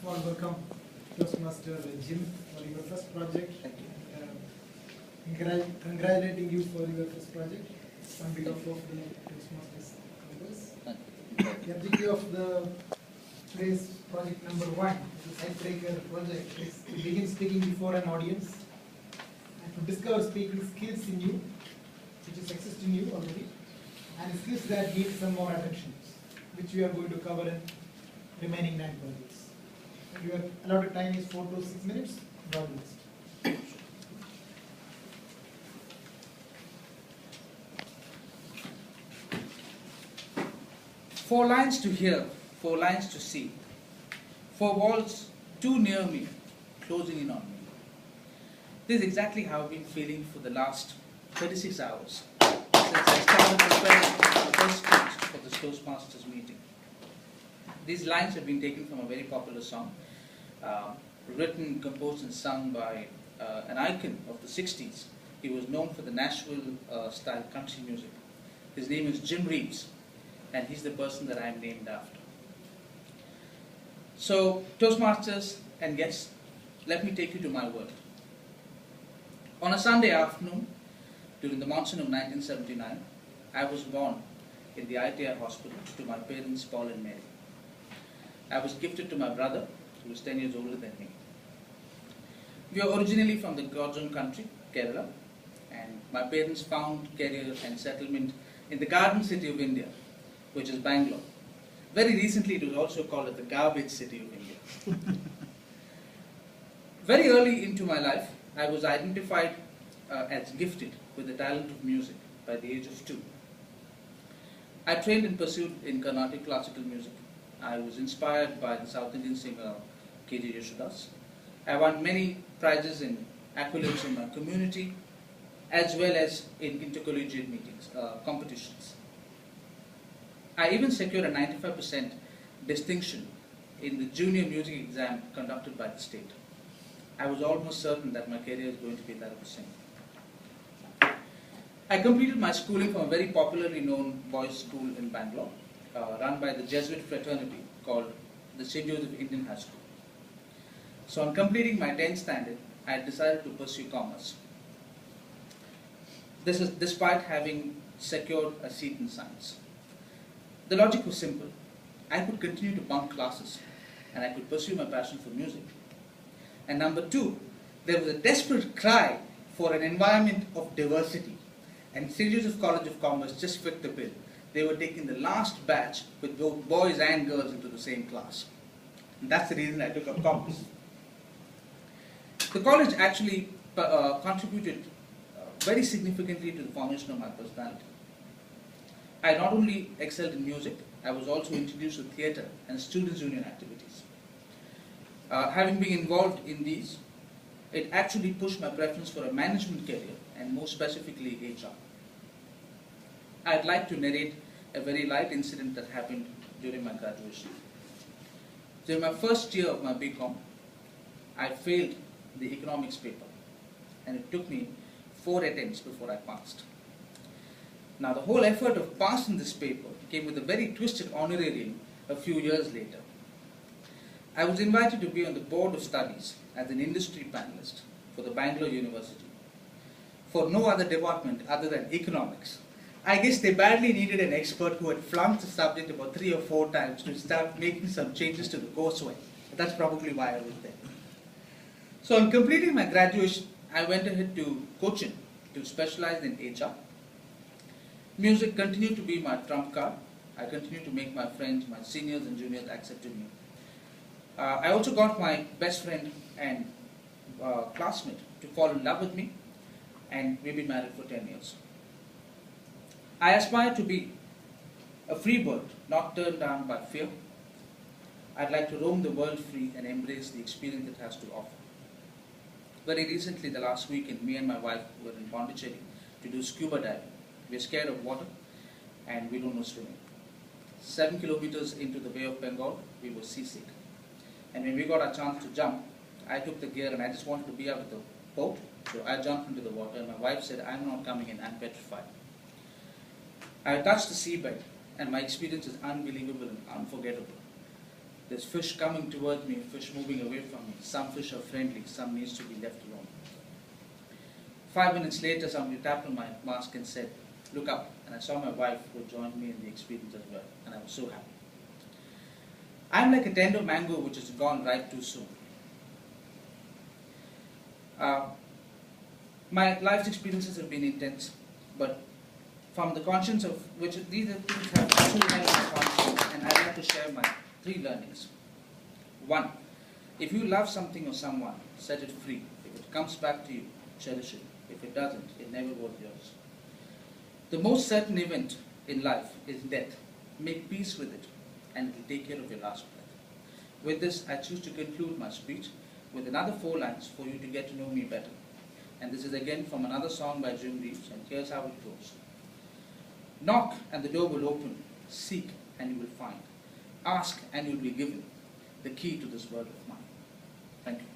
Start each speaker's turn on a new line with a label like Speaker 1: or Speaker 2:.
Speaker 1: Warm welcome, Toastmaster Jim, for your first project.
Speaker 2: Thank you.
Speaker 1: Congratulating you for your first project on behalf of the Toastmasters members.
Speaker 2: Thank you.
Speaker 1: The objective of the today's project number 1, the Icebreaker project, is to begin speaking before an audience and to discover speaking skills in you, which is exist in you already, and skills that need some more attention, which we are going to cover in remaining 9 projects. And your allotted time is 4 to 6 minutes. God bless.
Speaker 2: 4 lines to hear, 4 lines to see. 4 walls too near me, closing in on me. This is exactly how I've been feeling for the last 36 hours since I started preparing the first speech for the Toastmasters meeting. These lines have been taken from a very popular song, written, composed and sung by an icon of the 60s. He was known for the Nashville style country music. His name is Jim Reeves, and he's the person that I am named after. So, Toastmasters and guests, let me take you to my world. On a Sunday afternoon, during the monsoon of 1979, I was born in the ITI hospital to my parents, Paul and Mary. I was gifted to my brother, who was 10 years older than me. We are originally from the God's own country, Kerala, and my parents found career and settlement in the garden city of India, which is Bangalore. Very recently, it was also called the garbage city of India. Very early into my life, I was identified as gifted with the talent of music by the age of 2. I trained and pursued in Carnatic classical music. I was inspired by the South Indian singer K.J. Yeshudas. I won many prizes and accolades in my community, as well as in intercollegiate meetings, competitions. I even secured a 95% distinction in the junior music exam conducted by the state. I was almost certain that my career is going to be that of a singer. I completed my schooling from a very popularly known boys' school in Bangalore, run by the Jesuit fraternity called the St. Joseph Indian High School. So on completing my 10th standard, I decided to pursue commerce. This is despite having secured a seat in science. The logic was simple. I could continue to bunk classes and I could pursue my passion for music. And number 2, there was a desperate cry for an environment of diversity. And St. Joseph College of Commerce just fit the bill. They were taking the last batch with both boys and girls into the same class. And that's the reason I took up commerce. The college actually contributed very significantly to the formation of my personality. I not only excelled in music, I was also introduced to theatre and students' union activities. Having been involved in these, it actually pushed my preference for a management career, and more specifically HR. I'd like to narrate a very light incident that happened during my graduation. During my first year of my BCom, I failed the economics paper, and it took me 4 attempts before I passed. Now, the whole effort of passing this paper came with a very twisted honorarium a few years later. I was invited to be on the board of studies as an industry panelist for the Bangalore University for no other department other than economics. I guess they badly needed an expert who had flunked the subject about 3 or 4 times to start making some changes to the courseware. That's probably why I was there. So on completing my graduation, I went ahead to Cochin to specialize in HR. Music continued to be my trump card. I continued to make my friends, my seniors and juniors accepted me. I also got my best friend and classmate to fall in love with me, and we've been married for 10 years. I aspire to be a free bird, not turned down by fear. I'd like to roam the world free and embrace the experience it has to offer. Very recently, the last weekend, me and my wife were in Pondicherry to do scuba diving. We're scared of water and we don't know swimming. 7 kilometers into the Bay of Bengal, we were seasick. And when we got a chance to jump, I took the gear and I just wanted to be out with the boat. So I jumped into the water and my wife said, "I'm not coming in, I'm petrified." I touched the seabed and my experience is unbelievable and unforgettable. There's fish coming toward me, fish moving away from me. Some fish are friendly, some needs to be left alone. 5 minutes later, somebody tapped on my mask and said, "Look up." And I saw my wife who joined me in the experience as well, and I was so happy. I'm like a tender mango which has gone ripe too soon. My life's experiences have been intense, but from the conscience of which these are things have actually held my conscience, and I'd like to share my 3 learnings. 1. If you love something or someone, set it free. If it comes back to you, cherish it. If it doesn't, it never was yours. The most certain event in life is death. Make peace with it, and it will take care of your last breath. With this, I choose to conclude my speech with another 4 lines for you to get to know me better. And this is again from another song by Jim Reeves, and here's how it goes. Knock and the door will open. Seek and you will find. Ask and you will be given the key to this world of mine. Thank you.